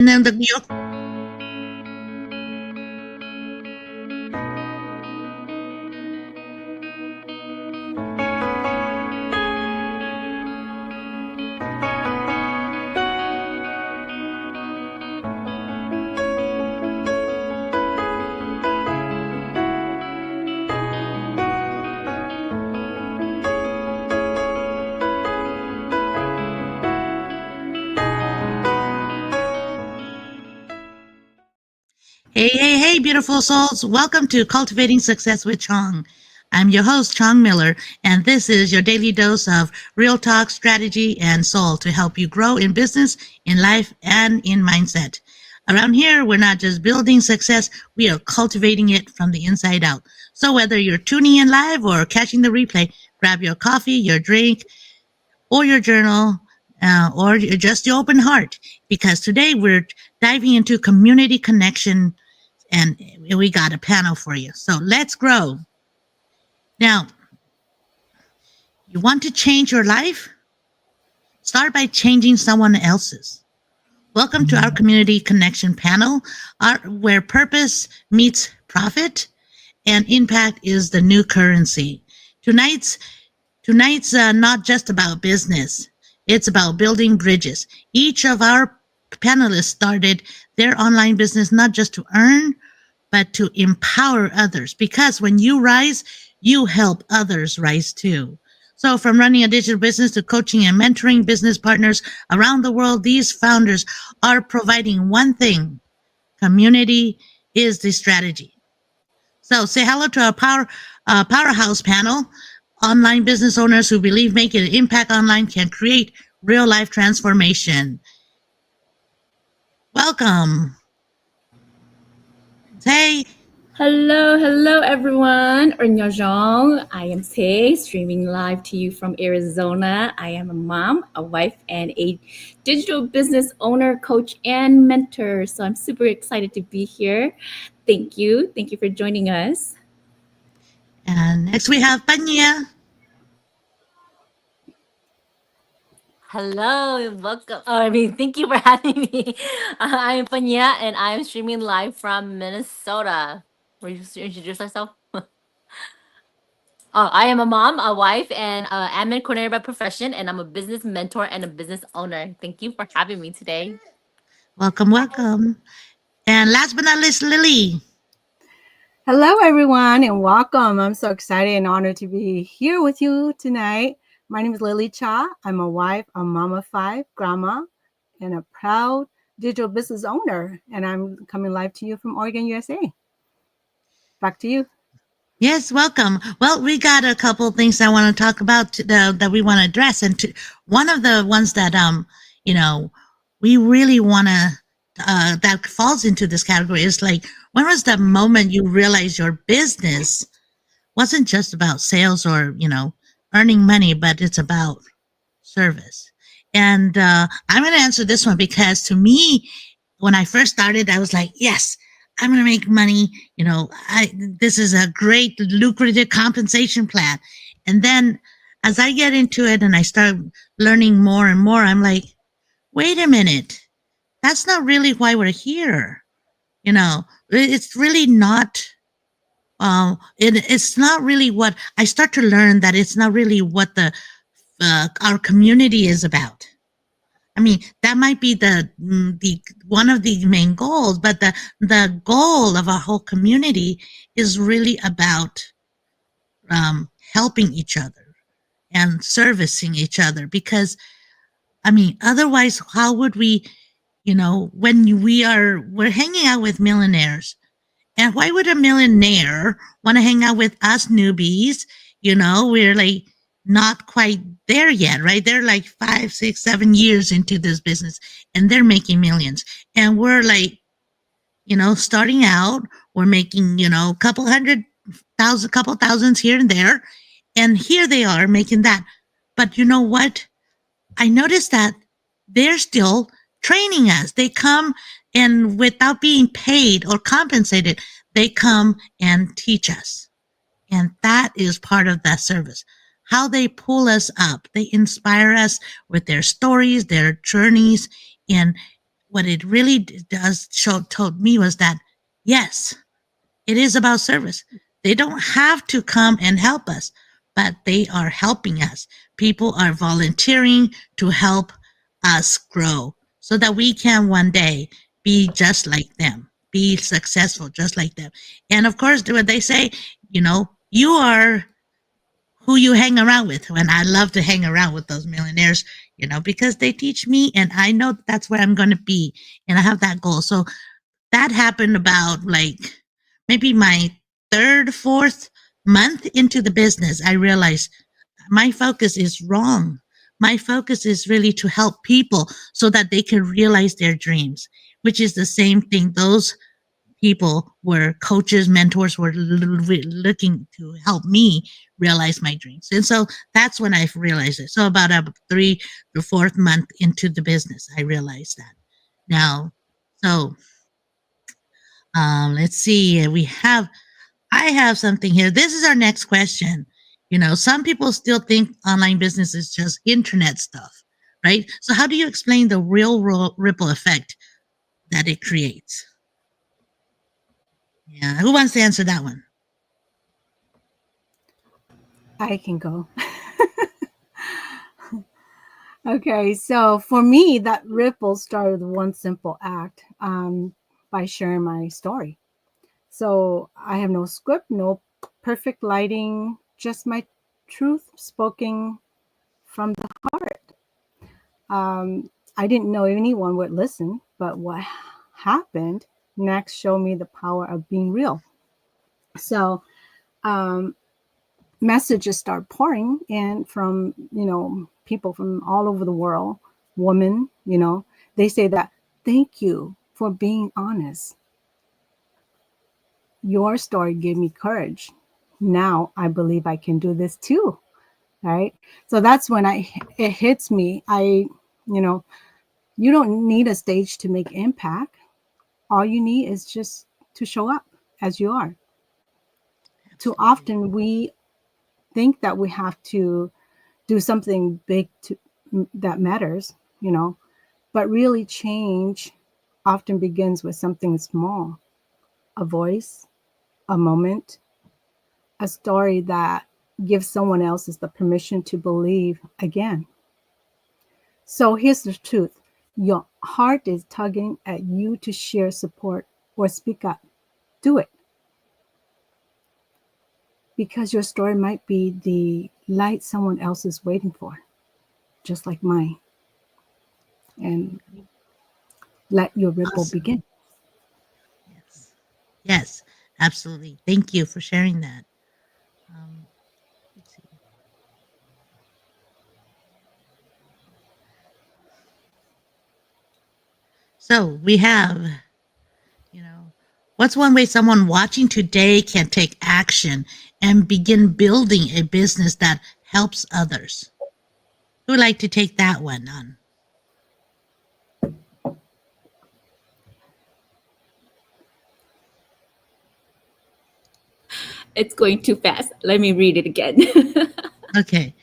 And then the hey, beautiful souls. Welcome to Cultivating Success with Chong. I'm your host, Chong Miller, and this is your daily dose of real talk, strategy, and soul to help you grow in business, in life, and in mindset. Around here, we're not just building success, we are cultivating it from the inside out. So whether you're tuning in live or catching the replay, grab your coffee, your drink, or your journal, or just your open heart, because today we're diving into community connection and we got a panel for you. So let's grow. Now, you want to change your life? Start by changing someone else's. Welcome to our community connection panel, where purpose meets profit and impact is the new currency. Tonight's not just about business. It's about building bridges. Each of our panelists started their online business not just to earn, but to empower others. Because when you rise, you help others rise too. So from running a digital business to coaching and mentoring business partners around the world, these founders are providing one thing: community is the strategy. So say hello to our powerhouse panel, online business owners who believe making an impact online can create real life transformation. Welcome. Tay. Hello everyone. Annyeonghaseyo. I am Tay, streaming live to you from Arizona. I am a mom, a wife, and a digital business owner, coach, and mentor. So I'm super excited to be here. Thank you. Thank you for joining us. And next we have Panya. Hello, welcome. Thank you for having me. I'm Panya, and I'm streaming live from Minnesota. Will you introduce yourself? I am a mom, a wife, and admin coordinator by profession, and I'm a business mentor and a business owner. Thank you for having me today. Welcome. And last but not least, Lily. Hello, everyone, and welcome. I'm so excited and honored to be here with you tonight. My name is Lily Cha. I'm a wife, a mom of 5, grandma, and a proud digital business owner. And I'm coming live to you from Oregon, USA. Back to you. Yes, welcome. Well, we got a couple of things I want to talk about that we want to address, and one of the ones that we really want to that falls into this category is like, when was the moment you realized your business wasn't just about sales or earning money, but it's about service? And I'm going to answer this one because to me, when I first started, I was like, yes, I'm going to make money. This is a great lucrative compensation plan. And then as I get into it and I start learning more and more, I'm like, wait a minute, that's not really why we're here. It's really not. It's not really what I start to learn, that it's not really what our community is about. I mean, that might be the one of the main goals, but the goal of our whole community is really about helping each other and servicing each other. Because, I mean, otherwise, how would we, when we're hanging out with millionaires, and why would a millionaire want to hang out with us newbies? We're like not quite there yet, right? They're like 5, 6, 7 years into this business and they're making millions. And we're like, starting out, we're making, couple thousands here and there. And here they are making that. But you know what? I noticed that they're still training us. They come and without being paid or compensated, they come and teach us. And that is part of that service. How they pull us up. They inspire us with their stories, their journeys. And what it really does told me was that, yes, it is about service. They don't have to come and help us, but they are helping us. People are volunteering to help us grow so that we can one day be just like them, be successful just like them. And of course, what they say, you are who you hang around with. And I love to hang around with those millionaires, because they teach me, and I know that's where I'm going to be. And I have that goal. So that happened about like maybe my third, fourth month into the business. I realized my focus is wrong. My focus is really to help people so that they can realize their dreams, which is the same thing. Those people were coaches, mentors were looking to help me realize my dreams. And so that's when I realized it. So about a 3 to 4th month into the business, I realized that. Now, so let's see. I have something here. This is our next question. Some people still think online business is just internet stuff, right? So how do you explain the real ripple effect that it creates? Yeah, who wants to answer that one? I can go. Okay, so for me, that ripple started with one simple act, by sharing my story. So I have no script, no perfect lighting, just my truth spoken from the heart. I didn't know anyone would listen, but what happened next showed me the power of being real. So um, messages start pouring in from, people from all over the world, women, they say that, thank you for being honest. Your story gave me courage. Now I believe I can do this too. Right. So that's when it hits me. You don't need a stage to make impact. All you need is just to show up as you are. Too often we think that we have to do something big that matters, but really change often begins with something small, a voice, a moment, a story that gives someone else the permission to believe again. So here's the truth. Your heart is tugging at you to share, support, or speak up. Do it. Because your story might be the light someone else is waiting for, just like mine. And let your ripple Awesome. begin. Yes. Yes, absolutely. Thank you for sharing that. Let's see. So we have, what's one way someone watching today can take action and begin building a business that helps others? Who would like to take that one on? It's going too fast. Let me read it again. Okay.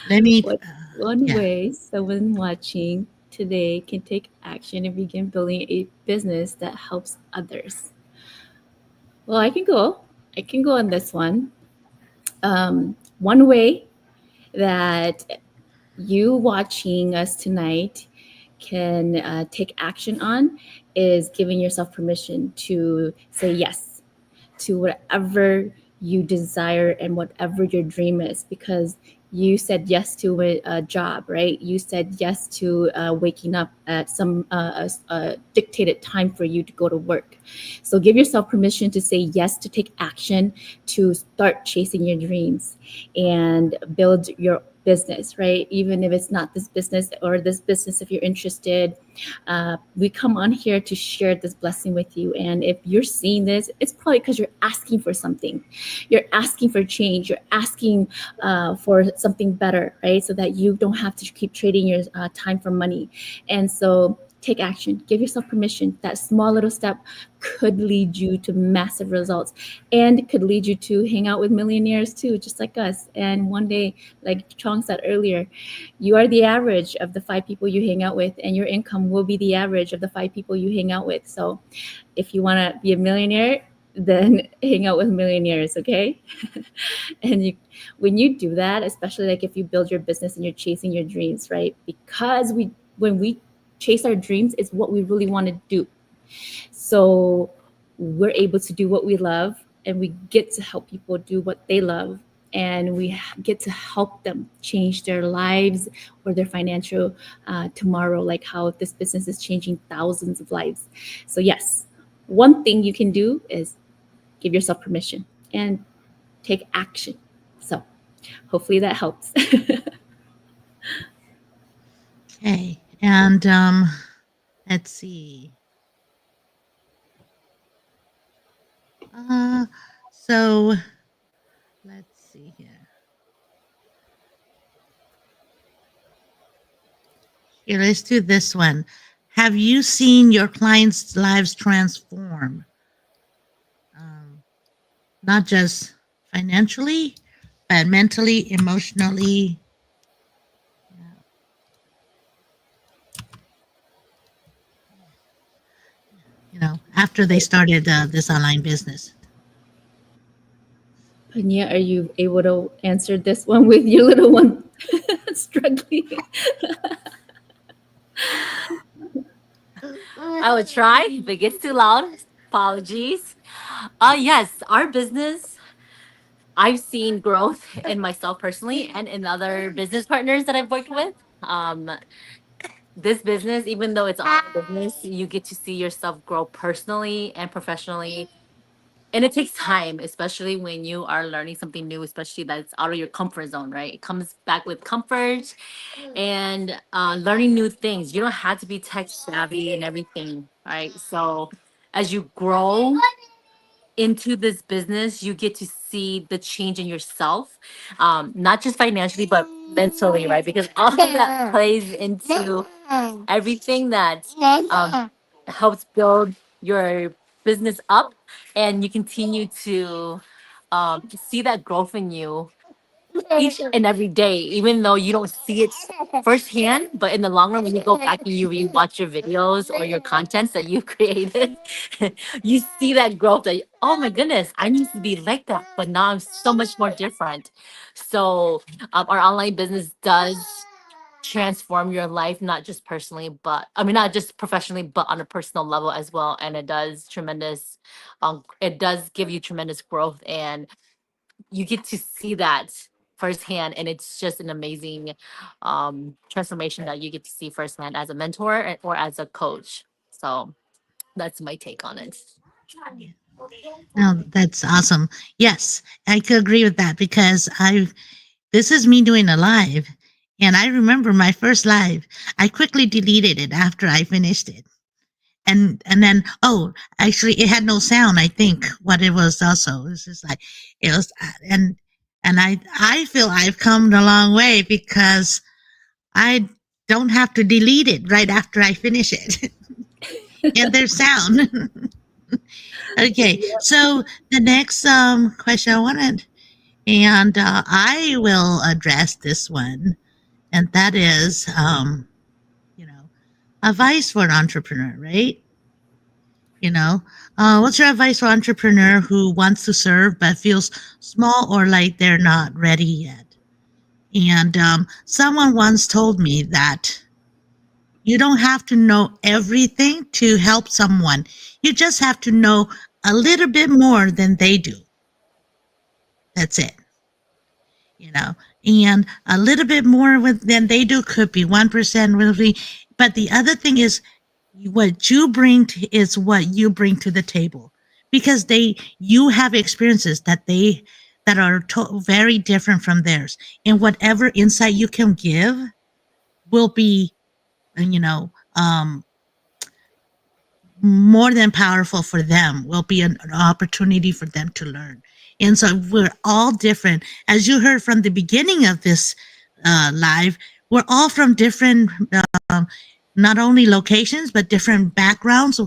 Let me, What's one yeah. way someone watching today can take action and begin building a business that helps others? Well, I can go. I can go on this one. One way that you watching us tonight can take action on is giving yourself permission to say yes to whatever you desire and whatever your dream is, because you said yes to a job, right? You said yes to waking up at some dictated time for you to go to work. So give yourself permission to say yes, to take action, to start chasing your dreams and build your business, right? Even if it's not this business or this business, if you're interested, we come on here to share this blessing with you. And if you're seeing this, it's probably because you're asking for something. You're asking for change. You're asking for something better, right? So that you don't have to keep trading your time for money. And so take action, give yourself permission. That small little step could lead you to massive results and could lead you to hang out with millionaires too, just like us. And one day, like Chong said earlier, you are the average of the 5 people you hang out with, and your income will be the average of the 5 people you hang out with. So if you want to be a millionaire, then hang out with millionaires, okay? And when you do that, especially like if you build your business and you're chasing your dreams, right? Because when we chase our dreams, it's what we really want to do. So we're able to do what we love, and we get to help people do what they love, and we get to help them change their lives or their financial tomorrow, like how this business is changing thousands of lives. So yes, one thing you can do is give yourself permission and take action. So hopefully that helps. Okay. And let's see. Uh, so let's see here. Here, let's do this one. Have you seen your clients' lives transform? Not just financially, but mentally, emotionally. After they started this online business. Panya, are you able to answer this one with your little one struggling? I would try. If it gets too loud, apologies. Yes, our business, I've seen growth in myself personally and in other business partners that I've worked with. Um, this business, even though it's our business, you get to see yourself grow personally and professionally. And it takes time, especially when you are learning something new, especially that's out of your comfort zone, right? It comes back with comfort and learning new things. You don't have to be tech savvy and everything, right? So as you grow into this business, you get to see the change in yourself, not just financially, but mentally, right? Because all of that plays into everything that helps build your business up, and you continue to see that growth in you each and every day, even though you don't see it firsthand. But in the long run, when you go back and you rewatch your videos or your contents that you created, you see that growth that, oh my goodness, I used to be like that, but now I'm so much more different. So our online business does transform your life, not just personally, but I mean, not just professionally, but on a personal level as well. And it does give you tremendous growth, and you get to see that firsthand, and it's just an amazing transformation that you get to see firsthand as a mentor or as a coach. So that's my take on it. No, that's awesome. Yes, I could agree with that because this is me doing a live, and I remember my first live. I quickly deleted it after I finished it. And then, oh, actually it had no sound. I think what it was also, it was just like it was. And I feel I've come a long way because I don't have to delete it right after I finish it. And there's sound. Okay, so the next question I wanted, and I will address this one, and that is, advice for an entrepreneur, right? What's your advice for an entrepreneur who wants to serve but feels small or like they're not ready yet? And someone once told me that you don't have to know everything to help someone. You just have to know a little bit more than they do. That's it. And a little bit more than they do could be 1%, really. But the other thing is what you bring is what you bring to the table, because you have experiences that are very different from theirs, and whatever insight you can give will be, you know, more than powerful for them, will be an opportunity for them to learn. And so we're all different. As you heard from the beginning of this live, we're all from different, not only locations, but different backgrounds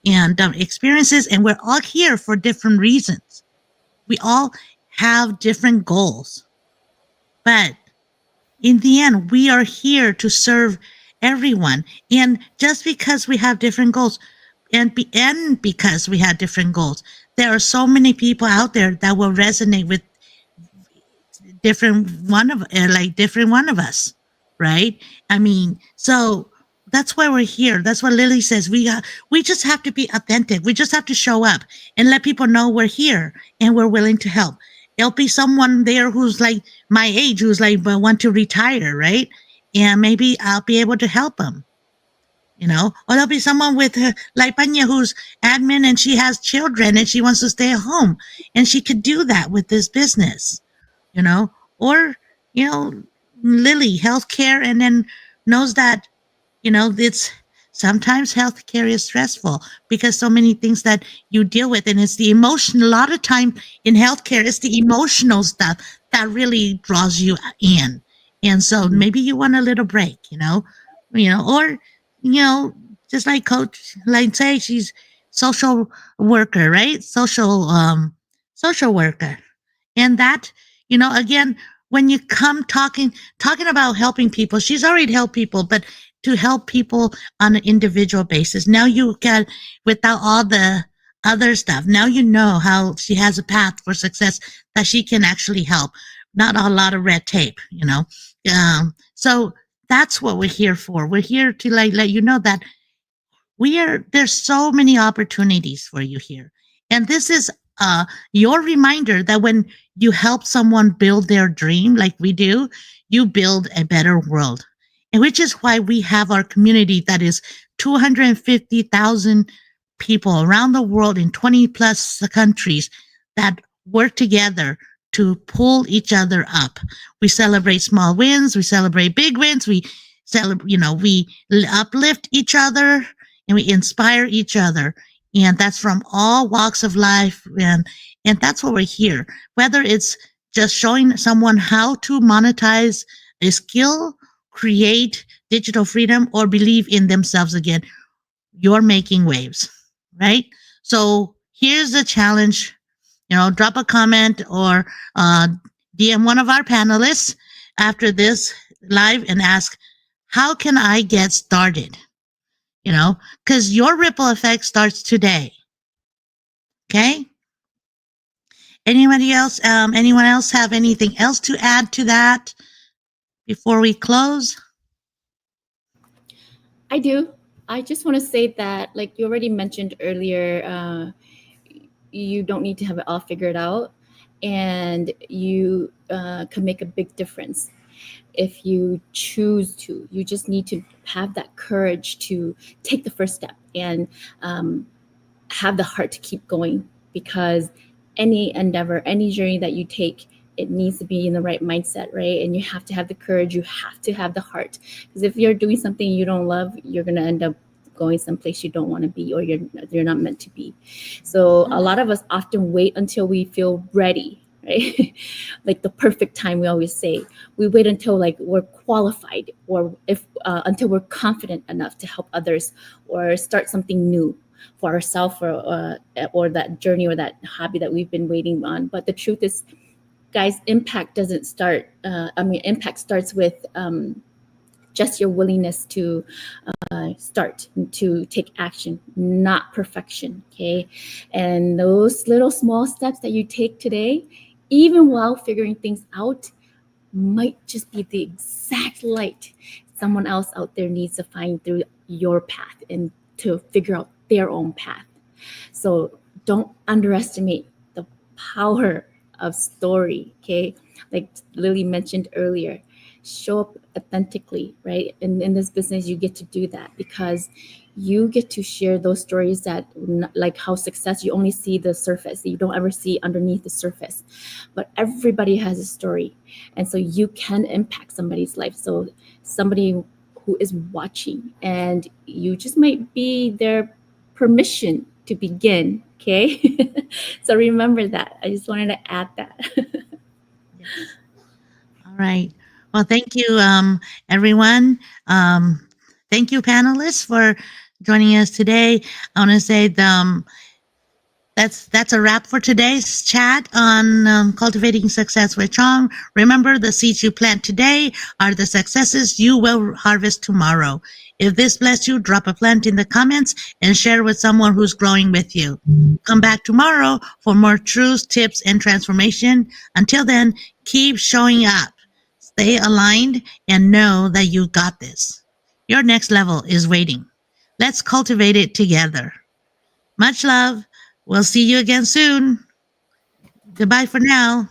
and experiences. And we're all here for different reasons. We all have different goals. But in the end, we are here to serve everyone. And just because we have different goals, and because we have different goals, there are so many people out there that will resonate with different one of us, right? I mean, so that's why we're here. That's what Lily says. We just have to be authentic. We just have to show up and let people know we're here and we're willing to help. There'll be someone there who's like my age, who's like want to retire, right? And maybe I'll be able to help them. Or there'll be someone with like Panya who's admin and she has children and she wants to stay at home and she could do that with this business, you know, or, you know, Lily, healthcare, and then knows that, it's sometimes healthcare is stressful because so many things that you deal with, and it's the emotion. A lot of time in healthcare, it's the emotional stuff that really draws you in. And so maybe you want a little break, or, you know, just like Coach, like say she's social worker, right? Social worker, and that, again, when you come talking about helping people, she's already helped people, but to help people on an individual basis, now you got, without all the other stuff, now you know how she has a path for success that she can actually help, not a lot of red tape, so that's what we're here for. We're here to like let you know that there's so many opportunities for you here, and this is your reminder that when you help someone build their dream like we do, you build a better world. And which is why we have our community that is 250,000 people around the world in 20 plus countries that work together to pull each other up. We celebrate small wins, we celebrate big wins, we celebrate, we uplift each other and we inspire each other. And that's from all walks of life. And that's what we're here. Whether it's just showing someone how to monetize a skill, create digital freedom, or believe in themselves again, you're making waves, right? So here's the challenge. Drop a comment or DM one of our panelists after this live and ask, how can I get started? Because your ripple effect starts today. Okay. Anyone else have anything else to add to that before we close? I do. I just want to say that, like you already mentioned earlier, you don't need to have it all figured out, and you can make a big difference if you choose to. You just need to have that courage to take the first step and have the heart to keep going, because any endeavor, any journey that you take, it needs to be in the right mindset, right? And you have to have the courage, you have to have the heart, because if you're doing something you don't love, you're going to end up going someplace you don't want to be, or you're not meant to be. So a lot of us often wait until we feel ready, right? Like the perfect time, we always say. We wait until like we're qualified, or if until we're confident enough to help others or start something new for ourselves, or that journey or that hobby that we've been waiting on. But the truth is, guys, impact doesn't start. Impact starts with just your willingness to start, to take action, not perfection. Okay, and those little small steps that you take today, even while figuring things out, might just be the exact light someone else out there needs to find through your path and to figure out their own path. So don't underestimate the power of story. Okay, like Lily mentioned earlier, show up authentically, right? And in this business, you get to do that because you get to share those stories that, like how success, you only see the surface, you don't ever see underneath the surface, but everybody has a story, and so you can impact somebody's life. So somebody who is watching, and you just might be their permission to begin. Okay. So remember that. I just wanted to add that. Yes. All right. Well, thank you, everyone. Thank you, panelists, for joining us today. I want to say that's a wrap for today's chat on cultivating success with Chong. Remember, the seeds you plant today are the successes you will harvest tomorrow. If this blessed you, drop a plant in the comments and share with someone who's growing with you. Come back tomorrow for more truths, tips, and transformation. Until then, keep showing up, stay aligned, and know that you got this. Your next level is waiting. Let's cultivate it together. Much love. We'll see you again soon. Goodbye for now.